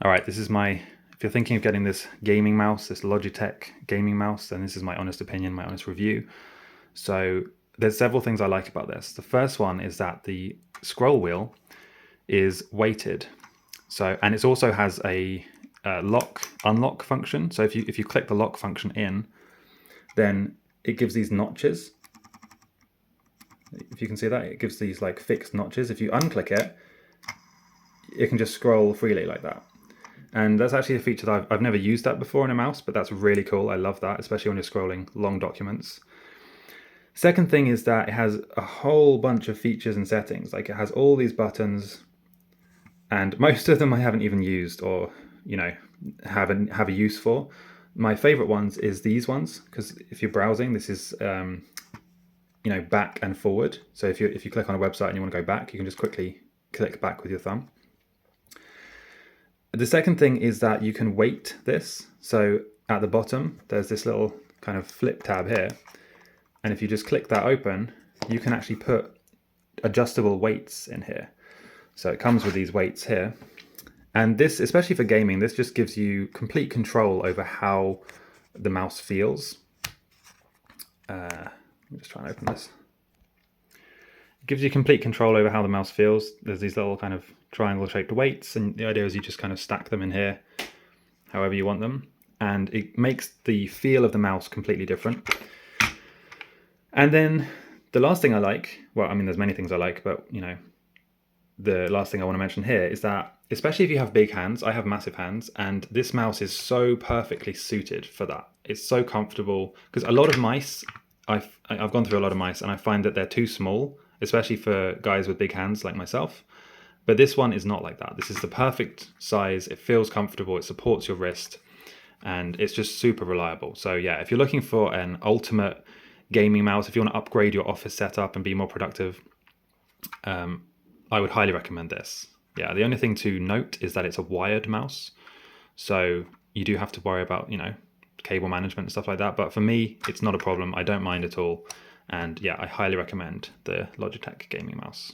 All right, this is if you're thinking of getting this gaming mouse, this Logitech gaming mouse, then this is my honest opinion, my honest review. So there's several things I like about this. The first one is that the scroll wheel is weighted. And it also has a unlock function. So if you click the lock function in, then it gives these notches. If you can see that, it gives these like fixed notches. If you unclick it, it can just scroll freely like that. And that's actually a feature that I've never used that before in a mouse, but that's really cool. I love that, especially when you're scrolling long documents. Second thing is that it has a whole bunch of features and settings. Like it has all these buttons, and most of them I haven't even used or, have a use for. My favorite ones is these ones, because if you're browsing, this is, back and forward. So if you click on a website and you want to go back, you can just quickly click back with your thumb. The second thing is that you can weight this. So at the bottom, there's this little kind of flip tab here. And if you just click that open, you can actually put adjustable weights in here. So it comes with these weights here. And this, especially for gaming, this just gives you complete control over how the mouse feels. Let me just try and open this. It gives you complete control over how the mouse feels. There's these little kind of triangle shaped weights, and the idea is you just kind of stack them in here however you want them, and it makes the feel of the mouse completely different. And then the last thing I like, well, I mean, there's many things I like, but the last thing I want to mention here is that, especially if you have big hands, I have massive hands, and this mouse is so perfectly suited for that. It's so comfortable, because a lot of mice, I've gone through a lot of mice, and I find that they're too small, especially for guys with big hands like myself. But this one is not like that. This is the perfect size. It feels comfortable. It supports your wrist, and it's just super reliable. So yeah, if you're looking for an ultimate gaming mouse, if you want to upgrade your office setup and be more productive, I would highly recommend this. Yeah, the only thing to note is that it's a wired mouse. So you do have to worry about, cable management and stuff like that. But for me, it's not a problem. I don't mind at all. And yeah, I highly recommend the Logitech gaming mouse.